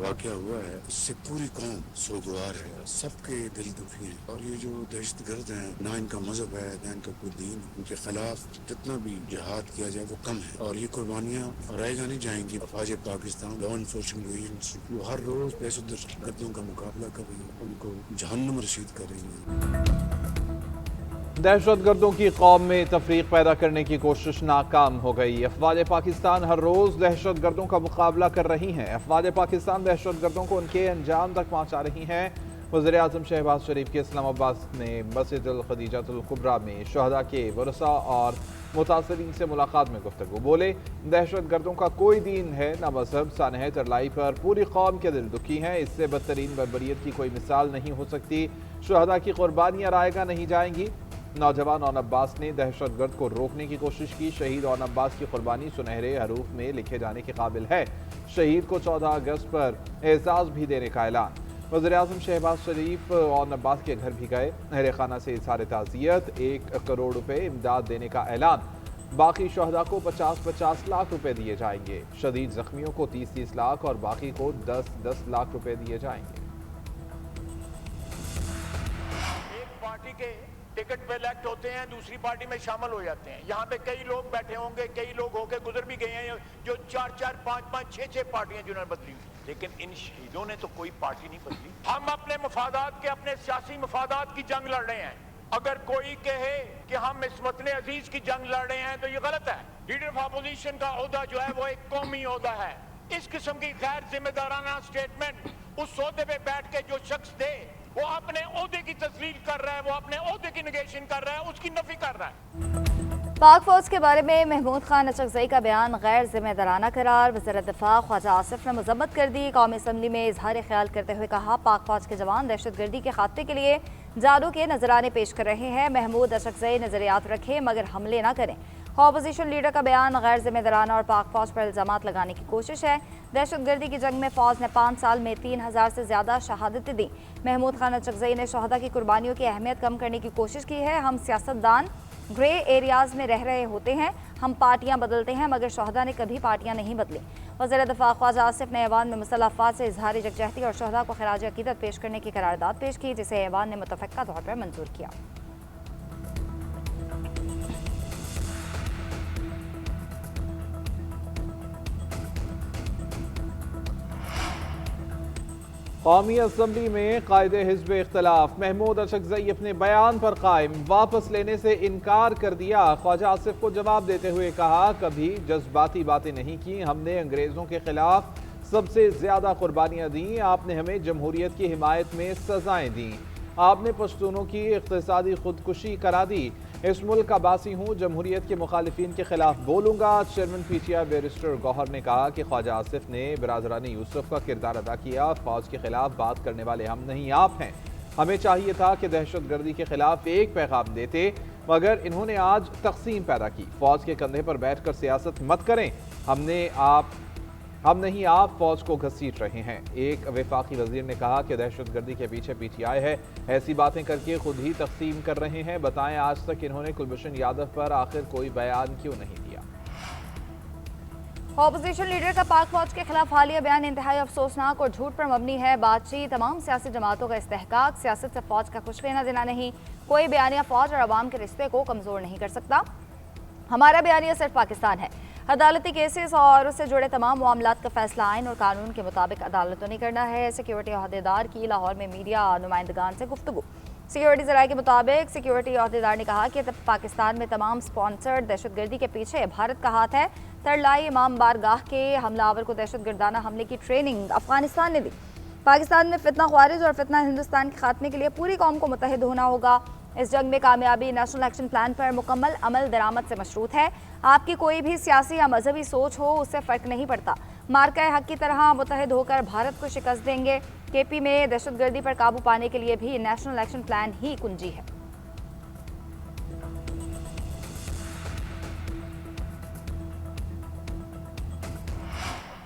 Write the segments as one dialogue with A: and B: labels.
A: वाकया हुआ है इससे पूरी कौम सोगवार है, सबके दिल दुखी हैं। और ये जो दहशतगर्द हैं, ना इनका मजहब है ना इनका कोई दीन, उनके खिलाफ जितना भी जिहाद किया जाए वो कम है। और ये कुर्बानियाँ रहेगा नहीं जाएंगी। अफवाज पाकिस्तान, लॉ इन्फोर्समेंट एजेंसी, वो हर रोज दहशतगर्दों का मुकाबला कर रही है, उनको जहन्नुम रसीद कर रही है।
B: दहशतगर्दों की कौम में तफरीक पैदा करने की कोशिश नाकाम हो गई। अफवाज पाकिस्तान हर रोज दहशतगर्दों का मुकाबला कर रही हैं। अफवाज पाकिस्तान दहशतगर्दों को उनके अंजाम तक पहुंचा रही हैं। वज़ीर-ए-आज़म शहबाज शरीफ के इस्लामाबाद में मस्जिद खदीजतुल कुबरा में शहदा के वरसा और मुतासरीन से मुलाकात में गुफ्तगू। बोले, दहशतगर्दों का कोई दीन है न मजहब, सानह तरलाई पर पूरी कौम के दिल दुखी हैं। इससे बदतरीन बर्बरियत की कोई मिसाल नहीं हो सकती। शहदा की कुर्बानियाँ रायगा नहीं जाएंगी। नौजवान ओन अब्बास ने दहशतगर्द को रोकने की कोशिश की। शहीद ओन अब्बास की कुर्बानी सुनहरे हरूफ में लिखे जाने के काबिल है। शहीद को 14 अगस्त पर एजाज भी देने का ऐलान। वज़ीर-ए-आज़म शहबाज शरीफ ओन अब्बास के घर भी गए। अहले खाना से इज़हार ताज़ियत। 1 करोड़ रुपए इमदाद देने का ऐलान। बाकी शहदा को 50-50 लाख रुपए दिए जाएंगे। शदीद जख्मियों को 30-30 लाख और बाकी को 10-10 लाख रुपए दिए जाएंगे।
C: एक पार्टी के टिकट पे इलेक्ट होते हैं, दूसरी पार्टी में शामिल हो जाते हैं। यहाँ पे कई लोग बैठे होंगे, कई लोग होके गुजर भी गए हैं जो 4-4, 5-5, 6-6 पार्टियां जिन्होंने बदली हुई। लेकिन इन शहीदों ने तो कोई पार्टी नहीं बदली। हम अपने मफादात के, अपने सियासी मफादात की जंग लड़ रहे हैं। अगर कोई कहे कि हम इस वतन अजीज की जंग लड़ रहे हैं तो ये गलत है। लीडर ऑफ अपोजिशन का ओहदा जो है वो एक कौमी ओहदा है। इस किस्म की गैर जिम्मेदाराना स्टेटमेंट उस ओहदे पे बैठ के जो शख्स दे, वो अपने ओहदे की तस्लील कर रहा है, वो अपने ओहदे की निगेशन कर रहा है, उसकी नफी कर रहा है।
D: पाक फौज के बारे में महमूद खान अचकजई का बयान गैर जिम्मेदाराना करार। वज़ीर दिफा ख्वाजा आसिफ ने मजम्मत कर दी। कौमी असम्बली में इजहार ख्याल करते हुए कहा, पाक फौज के जवान दहशतगर्दी के खात्मे के लिए जादू के नजराने पेश कर रहे हैं। महमूद अचकजई नजरियात रखें मगर हमले न करें। अपोजिशन लीडर का बयान गैर जिम्मेदाराना और पाक फौज पर इल्जामात लगाने की कोशिश है। दहशतगर्दी की जंग में फौज ने 5 साल में 3000 से ज्यादा शहादतें दी। महमूद खान अचकजई ने शहदा की कुर्बानियों की अहमियत कम करने की कोशिश की है। हम सियासतदान ग्रे एरियाज में रह रहे होते हैं, हम पार्टियां बदलते हैं मगर शहदा ने कभी पार्टियां नहीं बदली। वज़ीर दिफा ख्वाजा आसिफ ने ऐवान में मुसल्लह अफवाज से इजहार यकजहती और शहदा को खराज अकीदत पेश करने की करारदाद पेश की, जिसे ऐवान ने मुतफ़क्का तौर पर मंजूर किया।
B: कौमी असम्बली में कायदे हिज़्ब इख्तलाफ। महमूद अचकजई अपने बयान पर कायम, वापस लेने से इनकार कर दिया। ख्वाजा आसिफ को जवाब देते हुए कहा, कभी जज्बाती बातें नहीं की, हमने अंग्रेज़ों के खिलाफ सबसे ज़्यादा कुर्बानियाँ दी। आपने हमें जमहूरियत की हिमायत में सजाएँ दी, आपने पश्तूनों की इक़्तिसादी खुदकुशी करा दी। इस मुल्क का बासी हूँ, जमहूरियत के मुखालिफिन के खिलाफ बोलूँगा। चेयरमैन पीटीआई बैरिस्टर गौहर ने कहा कि ख्वाजा आसिफ ने बरादरानी यूसुफ का किरदार अदा किया। फौज के खिलाफ बात करने वाले हम नहीं, आप हैं। हमें चाहिए था कि दहशतगर्दी के खिलाफ एक पैगाम देते, मगर इन्होंने आज तकसीम पैदा की। फौज के कंधे पर बैठ कर सियासत मत करें, हम नहीं आप फौज को घसीट रहे हैं। एक वफाकी वजीर ने कहा कि दहशतगर्दी के पीछे पीटीआई है, ऐसी बातें करके खुद ही तकसीम कर रहे हैं। बताएं, आज तक इन्होंने कुलभूषण यादव पर आखिर कोई बयान क्यों नहीं दिया।
D: अपोजिशन लीडर का पाक फौज के खिलाफ हालिया बयान इंतहाई अफसोसनाक और झूठ पर मबनी है। बातचीत तमाम सियासी जमातों का इस्तेहकाक, सियासत से फौज का कुछ लेना देना नहीं। कोई बयानिया फौज और अवाम के रिश्ते को कमजोर नहीं कर सकता। हमारा बयानिया सिर्फ पाकिस्तान है। अदालती केसेस और उससे जुड़े तमाम मामलात का फैसला आइन और कानून के मुताबिक अदालतों ने करना है। सिक्योरिटी अहदेदार की लाहौर में मीडिया नुमाइंदगान से गुफ्तगू। सिक्योरिटी जराये के मुताबिक सिक्योरिटी अहदेदार ने कहा कि पाकिस्तान में तमाम स्पॉन्सर्ड दहशतगर्दी के पीछे भारत का हाथ है। तरलाई इमाम बारगाह के हमलावर को दहशतगर्दाना हमले की ट्रेनिंग अफगानिस्तान ने दी। पाकिस्तान में फितना ख्वारिज और फितना हिंदुस्तान के खात्मे के लिए पूरी कौम को मुत्तहिद होना होगा। इस जंग में कामयाबी नेशनल एक्शन प्लान पर मुकम्मल अमल दरामद से मशरूत है। आपकी कोई भी सियासी या मजहबी सोच हो, उससे फ़र्क नहीं पड़ता। मार्का हक की तरह मुत्तहिद होकर भारत को शिकस्त देंगे। केपी में दहशतगर्दी पर काबू पाने के लिए भी नेशनल एक्शन प्लान ही कुंजी है।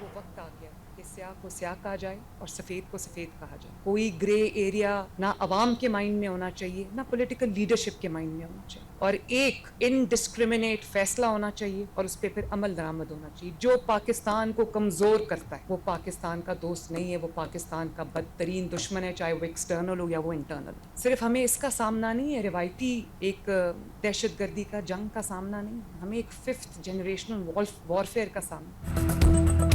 E: वो वक्त आ गया कि स्याह को स्याह कहा जाए और सफ़ेद को सफ़ेद कहा जाए। कोई ग्रे एरिया ना अवाम के माइंड में होना चाहिए, ना पॉलिटिकल लीडरशिप के माइंड में होना चाहिए, और एक इनडिस्क्रिमिनेट फैसला होना चाहिए और उस पर फिर अमल दरामद होना चाहिए। जो पाकिस्तान को कमज़ोर करता है वो पाकिस्तान का दोस्त नहीं है, वो पाकिस्तान का बदतरीन दुश्मन है, चाहे वो एक्सटर्नल हो या वो इंटरनल। सिर्फ हमें इसका सामना नहीं है रिवायती एक दहशतगर्दी का, जंग का सामना नहीं, हमें एक 5th जनरेशनल वॉरफेयर का सामना।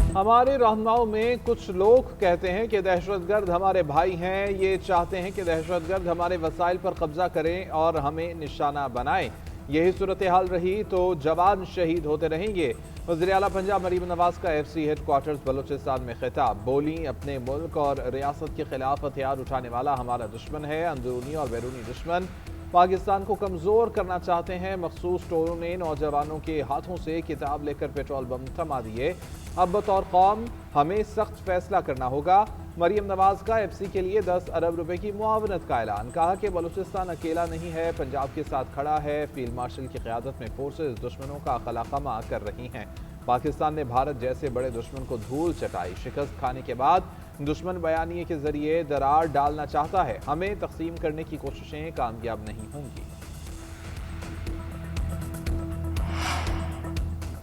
B: हमारे रहनुमाओं में कुछ लोग कहते हैं कि दहशतगर्द हमारे भाई हैं, ये चाहते हैं कि दहशतगर्द हमारे वसाइल पर कब्जा करें और हमें निशाना बनाएं। यही सूरत हाल रही तो जवान शहीद होते रहेंगे। वज़ीर आला पंजाब मरीम नवाज का FC हेडक्वार्टर्स बलूचिस्तान में खिताब। बोली, अपने मुल्क और रियासत के खिलाफ हथियार उठाने वाला हमारा दुश्मन है, अंदरूनी और बैरूनी दुश्मन पाकिस्तान को कमज़ोर करना चाहते हैं। मखसूस टोलों ने नौजवानों के हाथों से किताब लेकर पेट्रोल बम थमा दिए। अब बतौर कौम हमें सख्त फैसला करना होगा। मरीम नवाज का FC के लिए 10 अरब रुपए की मुआवनत का ऐलान। कहा कि बलूचिस्तान अकेला नहीं है, पंजाब के साथ खड़ा है। फील्ड मार्शल की क़यादत में फोर्सेस दुश्मनों का खलाखमा कर रही हैं। पाकिस्तान ने भारत जैसे बड़े दुश्मन को धूल चटाई। शिकस्त खाने के बाद दुश्मन बयानिए के जरिए दरार डालना चाहता है। हमें तकसीम करने की कोशिशें कामयाब नहीं होंगी।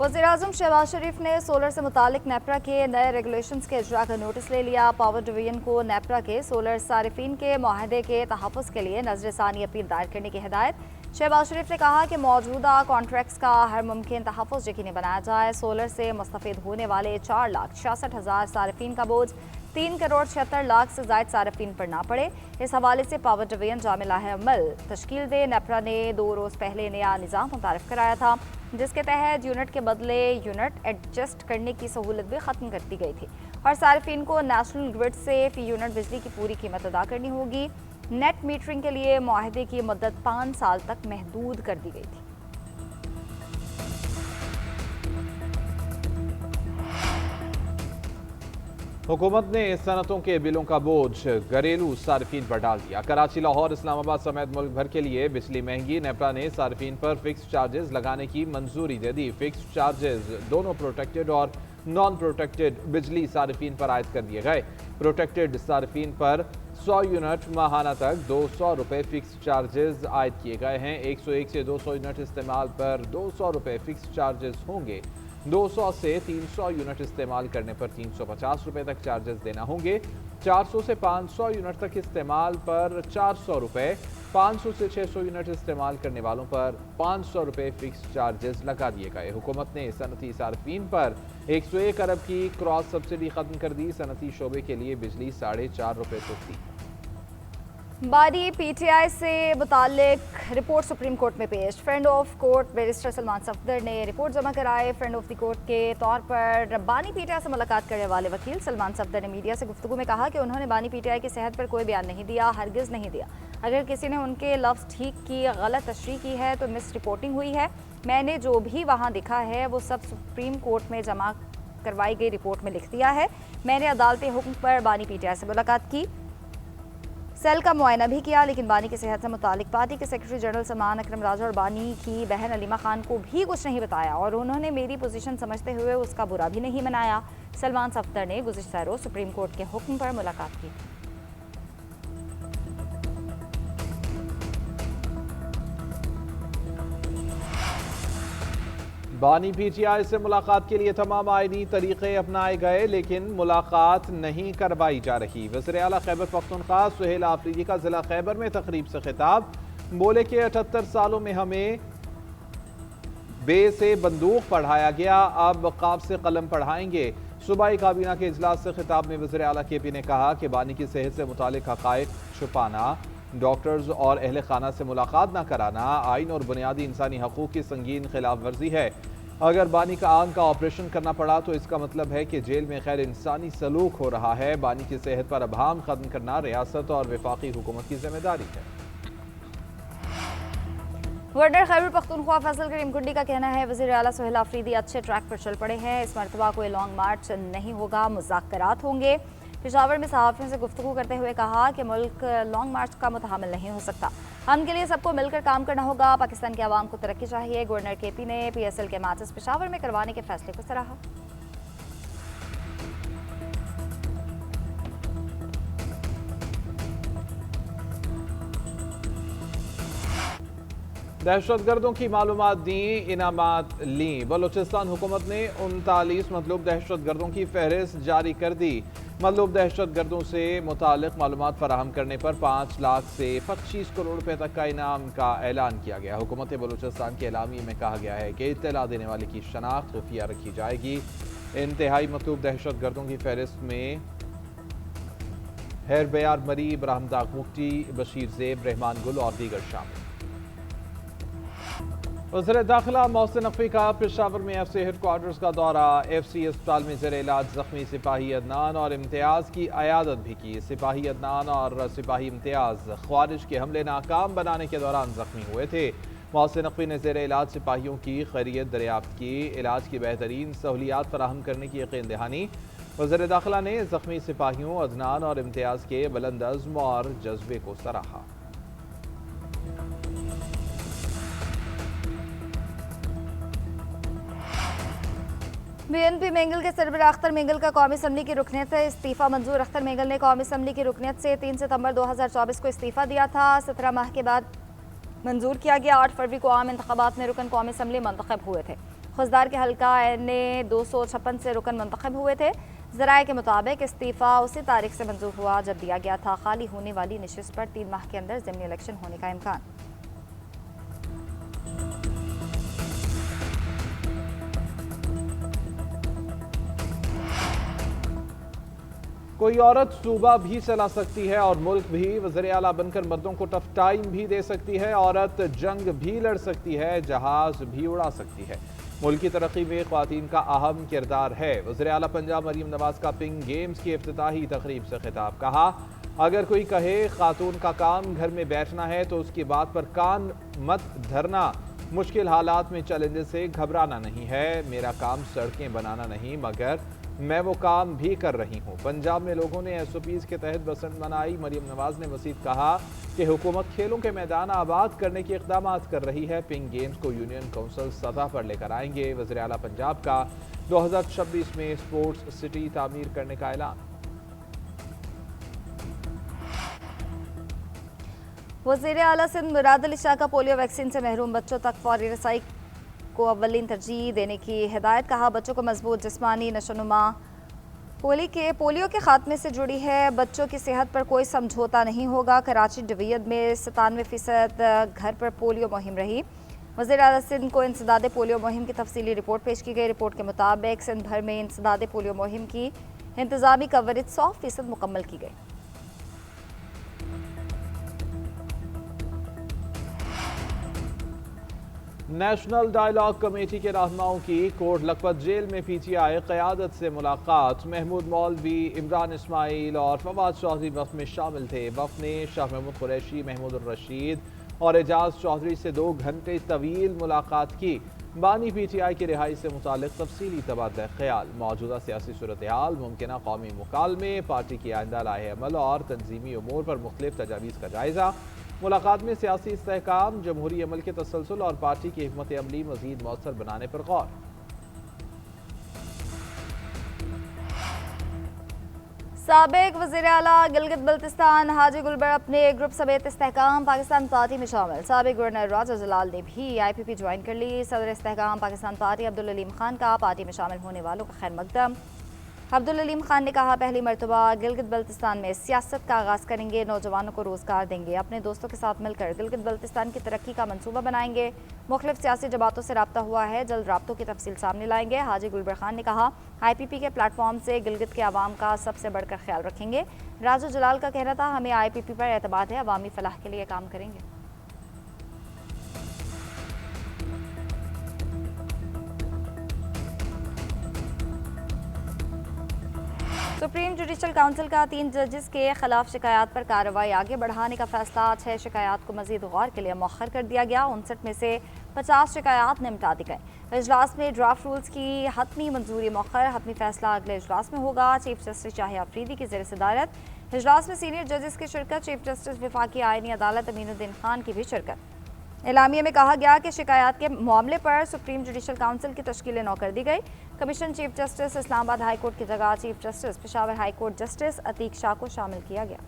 D: वज़ीर-ए-आज़म शहबाज शरीफ ने सोलर से मुतालिक नेपरा के नए रेगुलेशंस के इजरा का नोटिस ले लिया। पावर डिवीजन को नेपरा के सोलर सारिफीन के मुआहदे के तहफ़्फ़ुज़ के लिए नज़र-ए-सानी अपील दायर करने की हिदायत। शहबाज शरीफ ने कहा कि मौजूदा कॉन्ट्रैक्ट्स का हर मुमकिन तहफ़्फ़ुज़ यकीनी बनाया जाए। सोलर से मुस्तफ़ीद होने वाले 4,66,000 सारिफीन का बोझ 3,76,00,000 से ज़ायद सारिफीन पर ना पड़े। इस हवाले से पावर डिवीजन जामे लाहे-अमल तश्कील दे। नेपरा ने 2 रोज़ पहले नया निज़ाम मुतारिफ कराया था, जिसके तहत यूनिट के बदले यूनिट एडजस्ट करने की सहूलत भी ख़त्म कर दी गई थी और सारिफीन को नेशनल ग्रिड से फी यूनिट बिजली की पूरी कीमत अदा करनी होगी। नेट मीटरिंग के लिए मुआहदे की मुद्दत 5 साल तक महदूद कर दी गई थी।
B: हुकूमत ने सनतों के बिलों का बोझ घरेलू सार्फिन पर डाल दिया। कराची, लाहौर, इस्लामाबाद समेत मुल्क भर के लिए बिजली महंगी। नेपरा ने सार्फिन पर फिक्स चार्जेस लगाने की मंजूरी दे दी। फिक्स चार्जेस दोनों प्रोटेक्टेड और नॉन प्रोटेक्टेड बिजली सार्फिन पर आयद कर दिए गए। प्रोटेक्टेड सार्फिन पर 100 यूनिट माहाना तक 200 रुपये फिक्स चार्जेस आयद किए गए हैं। 101 से 200 यूनिट इस्तेमाल पर 200 रुपये फिक्स चार्जेस होंगे। 200 से 300 यूनिट इस्तेमाल करने पर 350 रुपये तक चार्जेस देना होंगे। 400 से 500 यूनिट तक इस्तेमाल पर 400 रुपये। 500 से 600 यूनिट इस्तेमाल करने वालों पर 500 रुपये फिक्स चार्जेस लगा दिए गए। हुकूमत ने सनती सार्फिन पर 101 अरब की क्रॉस सब्सिडी खत्म कर दी। सनती शोबे के लिए बिजली 4.5 रुपये सस्ती।
D: बानी PTI से मुतालिक रिपोर्ट सुप्रीम कोर्ट में पेश। Friend of court barrister Salman Safdar ने रिपोर्ट जमा कराए। फ्रेंड ऑफ द कोर्ट के तौर पर बानी PTI से मुलाकात करने वाले वकील सलमान सफदर ने मीडिया से गुफ्तगू में कहा कि उन्होंने बानी PTI की सेहत पर कोई बयान नहीं दिया, हरगिज़ नहीं दिया। अगर किसी ने उनके लफ्ज़ ठीक की गलत तशरीह की है तो मिस रिपोर्टिंग हुई है। मैंने जो भी वहाँ दिखा है वो सब सुप्रीम कोर्ट में जमा करवाई गई रिपोर्ट में लिख दिया है। मैंने अदालती हुक्म पर बानी PTI से मुलाकात की, सेल का मुआयना भी किया, लेकिन बानी की सेहत से मुतालिक पार्टी के सेक्रेटरी जनरल सलमान अकरम राजा और बानी की बहन अलीमा खान को भी कुछ नहीं बताया और उन्होंने मेरी पोजीशन समझते हुए उसका बुरा भी नहीं मनाया। सलमान सफदर ने गुज़िश्ता रोज़ सुप्रीम कोर्ट के हुक्म पर मुलाकात की।
B: बानी PTI से मुलाकात के लिए तमाम आईनी तरीके अपनाए गए, लेकिन मुलाकात नहीं करवाई जा रही। वज़ीर आला खैबर पख्तूनख्वा सुहेल आफरीदी का जिला खैबर में तकरीब से खिताब। बोले कि 78 सालों में हमें बे से बंदूक पढ़ाया गया, अब काब से कलम पढ़ाएंगे। सूबाई काबीना के इजलास से खिताब में वज़ीर आला KP ने कहा कि बानी की सेहत से मुतालिक हक़ाइक़ छुपाना, डॉक्टर्स और अहल खाना से मुलाकात न कराना आइन और बुनियादी इंसानी हकूक़ की संगीन खिलाफ वर्जी है। अगर बानी का आंख का ऑपरेशन करना पड़ा तो इसका मतलब है कि जेल में खैर इंसानी सलूक हो रहा है। बानी की सेहत पर अभाम खत्म करना रियासत और वफाकी हुकूमत की जिम्मेदारी है।
D: गवर्नर खैबर पख्तूनख्वा फैसल करीम कुंडी का कहना है वज़ीर आला सुहेल आफरीदी अच्छे ट्रैक पर चल पड़े हैं, इस मरतबा कोई लॉन्ग मार्च नहीं होगा, मुज़ाकरात होंगे। पेशावर में सहाफ़ियों से गुफ्तगू करते हुए कहा कि मुल्क लॉन्ग मार्च का मुतहम्मिल नहीं हो सकता, हम के लिए सबको मिलकर काम करना होगा। पाकिस्तान के अवाम को तरक्की चाहिए। गवर्नर KP ने PSL के मैचेस पेशावर में करवाने के फैसले को सराहा।
B: दहशतगर्दों की मालूमात दी, इनामात ली। बलूचिस्तान हुकूमत ने 39 मतलूब दहशतगर्दों की फहरिस्त जारी कर दी। मतलूब दहशतगर्दों से मुतालिक मालूमात फराहम करने पर 5 लाख से 25 करोड़ रुपए तक का इनाम का ऐलान किया गया। हुकूमत बलूचिस्तान के एलामी में कहा गया है कि इत्तला देने वाले की शनाख्त खुफिया रखी जाएगी। इंतहाई मतलूब दहशतगर्दों की फहरिस्त में हैर बयार मरी, इब्राहिम दाग मुफ्ती, बशीर ज़ेब, रहमान गुल और दीगर शामिल। वज़ीर दाखिला मोहसिन नकवी का पेशावर में FC हेडक्वार्टर्स का दौरा। FC अस्पताल में ज़ेर इलाज ज़ख्मी सिपाही अदनान और इम्तियाज़ की अयादत भी की। सिपाही अदनान और सिपाही इम्तियाज़ ख्वारिज के हमले नाकाम बनाने के दौरान ज़ख्मी हुए थे। मोहसिन नकवी ने ज़ेर इलाज सिपाहियों की खैरियत दरियाफ्त की, इलाज की बेहतरीन सहूलियात फराहम करने की यकीन दहानी। वज़ीर दाखिला ने ज़ख्मी सिपाहियों अदनान और इम्तियाज़ के बुलंद अज़्म और जज्बे को सराहा।
D: BNP मेंगल के सरबराह अख्तर मेंगल का कौमी असम्बली की रुकनीत से इस्तीफ़ा मंजूर। अख्तर मेंगल ने कौमी असम्बली की रुकनीत से 3 सितंबर 2024 को इस्तीफ़ा दिया था। 17 माह के बाद मंजूर किया गया। 8 फरवरी को आम इंतखाबात में रुकन कौमी असम्बली मंतखब हुए थे। खुजदार के हल्का ने 256 से रुकन मंतखब हुए थे। ज़राए के मुताबिक इस्तीफ़ा उसी तारीख से मंजूर हुआ जब दिया गया था। खाली होने वाली नशिस्त पर 3 माह के अंदर ज़िमनी इलेक्शन होने का इम्कान।
B: कोई औरत सूबा भी चला सकती है और मुल्क भी। वज़ीर आला बनकर मर्दों को टफ टाइम भी दे सकती है। औरत जंग भी लड़ सकती है, जहाज भी उड़ा सकती है। मुल्क की तरक्की में ख्वातीन का अहम किरदार है। वज़ीर आला पंजाब मरीम नवाज का पिंक गेम्स की इफ्तिताही तकरीब से खिताब। कहा, अगर कोई कहे खातून का काम घर में बैठना है तो उसकी बात पर कान मत धरना। मुश्किल हालात में चैलेंजेस से घबराना नहीं है। मेरा काम सड़कें बनाना नहीं, मगर मैं वो काम भी कर रही हूँ। पंजाब में लोगों ने SOPs के तहत बसंत मनाई। मरीम नवाज ने मज़ीद कहा कि हुकूमत खेलों के मैदान आबाद करने के इक़दाम कर रही है। पिंक गेम्स को यूनियन काउंसिल सतह पर लेकर आएंगे। वज़ीर आला पंजाब का 2026 में स्पोर्ट्स सिटी तामीर करने का ऐलान।
D: वज़ीर आला सिंध मुराद अली शाह का पोलियो वैक्सीन से महरूम बच्चों तक फौरी रसाई को अव्वलीन तरजीह देने की हिदायत। कहा, बच्चों को मजबूत जिस्मानी नशोनुमा पोलियो के खात्मे से जुड़ी है। बच्चों की सेहत पर कोई समझौता नहीं होगा। कराची डिवीजन में 97% घर पर पोलियो मुहिम रही। वज़ीर आला सिंध को इंसदाद पोलियो मुहिम की तफसीली रिपोर्ट पेश की गई। रिपोर्ट के मुताबिक सिंध भर में इंसदाद पोलियो मुहिम की इंतजामी कवरेज 100% मुकम्मल की गई।
B: नेशनल डायलॉग कमेटी के रहनुमाओं की कोट लखपत जेल में PTI क़यादत से मुलाकात। महमूद मौलवी, इमरान इस्माइल और फवाद चौधरी वफ़द में शामिल थे। वफ़द ने शाह महमूद कुरैशी, महमूद रशीद और एजाज चौधरी से 2 घंटे तवील मुलाकात की। बानी PTI की रिहाई से मुतालिक तफसीली तबादला ख्याल, मौजूदा सियासी सूरत हाल, मुमकिन कौमी मुकालमे, पार्टी की आइंदा लाहे अमल और तंजीमी उमूर पर मुख्तलिफ तजावीज़ का जायज़ा। मुलाकात में सियासी इस्तेहकाम, जमहूरी अमल के तसलसल और पार्टी की हिकमत अमली मजीद मौसर बनाने पर गौर।
D: साबिक वज़ीर आला गिलगित बल्तिस्तान हाजी गुलबर अपने ग्रुप समेत इस्तेहकाम पाकिस्तान पार्टी में शामिल। साबिक गवर्नर राजा जलाल ने भी IPP ज्वाइन कर ली। सदर इस्तेहकाम पाकिस्तान पार्टी अब्दुल अलीम खान का पार्टी में शामिल होने वालों का खैर मकदम। अब्दुल अलीम खान ने कहा, पहली मरतबा गिलगित बल्तिस्तान में सियासत का आगाज़ करेंगे। नौजवानों को रोज़गार देंगे। अपने दोस्तों के साथ मिलकर गिलगित बल्तिस्तान की तरक्की का मंसूबा बनाएंगे। मुख्तलिफ सियासी जमातों से रब्ता हुआ है, जल्द राब्तों की तफसील सामने लाएंगे। हाजी गुलबर खान ने कहा, IPP के प्लेटफॉर्म से गिलगित के आवाम का सबसे बढ़कर ख्याल रखेंगे। राजा जलाल का कहना था, हमें IPP पर एतबार है, अवामी फलाह के लिए काम करेंगे। सुप्रीम जुडिशल काउंसिल का 3 जजेस के खिलाफ शिकायत पर कार्रवाई आगे बढ़ाने का फैसला। 6 शिकायत को मजीद गौर के लिए मौखर कर दिया गया। 59 में से 50 शिकायत निपटा दी गई। इजलास में ड्राफ्ट रूल्स की हतमी मंजूरी मौखर। हतमी फैसला अगले इजलास में होगा। चीफ जस्टिस शाहिद अफरीदी की ज़ेर सदारत इजलास में सीनियर जजेस की शिरकत। चीफ जस्टिस वफाकी आईनी अदालत अमीनुद्दीन खान की भी शिरकत। एलामिया में कहा गया कि शिकायत के मामले पर सुप्रीम जुडिशल काउंसिल की तश्कील नौ कर दी गई। Commission chief justice Islamabad high court की जगह chief justice Peshawar high court justice Atiq Shah को शामिल किया गया।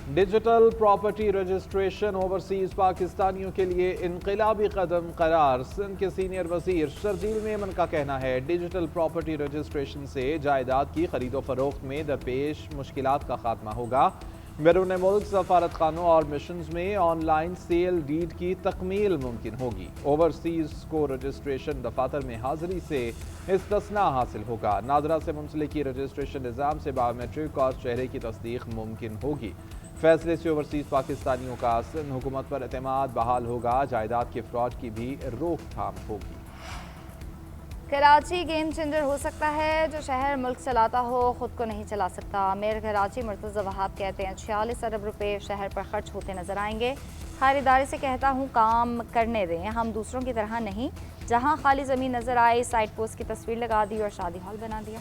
B: डिजिटल प्रॉपर्टी रजिस्ट्रेशन ओवरसीज पाकिस्तानियों के लिए इनकलाबी कदम करार। सिंध के सीनियर वजीर शर्जील मेमन का कहना है, डिजिटल प्रॉपर्टी रजिस्ट्रेशन से जायदाद की खरीदो फरोख्त में दरपेश मुश्किलात का खात्मा होगा। बैरून मुल्क सफारत खानों और मिशंस में ऑनलाइन सेल डीड की तकमील मुमकिन होगी। ओवरसीज को रजिस्ट्रेशन दफातर में हाजिरी से इस्तिस्ना हासिल होगा। नादरा से मुंसलिकी रजिस्ट्रेशन निज़ाम से बायोमेट्रिक और चेहरे की तस्दीक मुमकिन होगी। फैसले से ओवरसीज पाकिस्तानियों का सिंध हुकूमत पर एतमाद बहाल होगा। जायदाद के फ्रॉड की भी रोकथाम होगी।
D: कराची गेम चेंजर हो सकता है, जो शहर मुल्क चलाता हो खुद को नहीं चला सकता। मेयर कराची मुर्तज़ा वहाब कहते हैं 46 अरब रुपए शहर पर खर्च होते नजर आएंगे। खरीदारी से कहता हूँ काम करने दें, हम दूसरों की तरह नहीं। जहाँ खाली ज़मीन नजर आई साइड पोस्ट की तस्वीर लगा दी और शादी हॉल बना दिया।